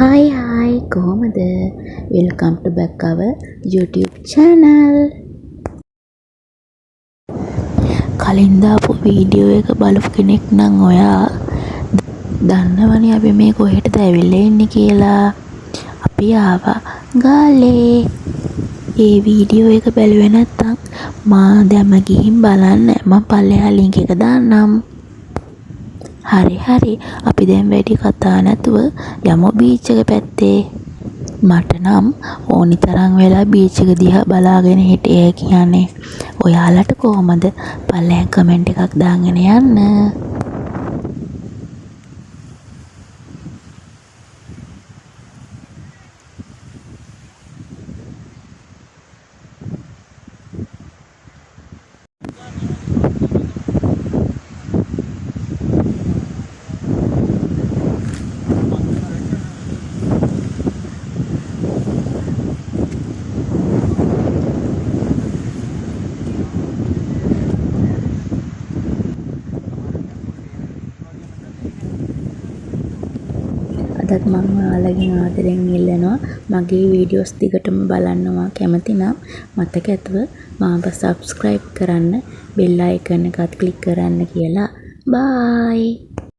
Hi කොහොමද? Welcome to back our YouTube channel. කලින් දාපු වීඩියෝ එක බලපු කෙනෙක් නම් ඔයා දන්නවනේ අපි මේ කොහෙටද ඇවිල්ලා ඉන්නේ කියලා. අපි ආවා ගාලේ. ඒ වීඩියෝ එක බැලුවේ නැත්නම් මා දැම්ම ගිහින් බලන්න. මම පල්ලෙහා link එක දාන්නම්. හරි අපි දැන් වැඩි කතා නැතුව යමු බීච් එක පැත්තේ. මට නම් ඕනි තරම් වෙලා බීච් එක දිහා බලාගෙන හිටියේ කියන්නේ. ඔයාලට කොහමද? පල්ලෙන් කමෙන්ට් එකක් දාගෙන යන්න. අදත් මම ඔයාලගෙන් ආදරෙන් ඉල්ලනවා මගේ වීඩියෝස් දිගටම බලන්නවා කැමති නම් මතක ඇතුව මාව subscribe කරන්න bell icon එකත් click කරන්න කියලා. bye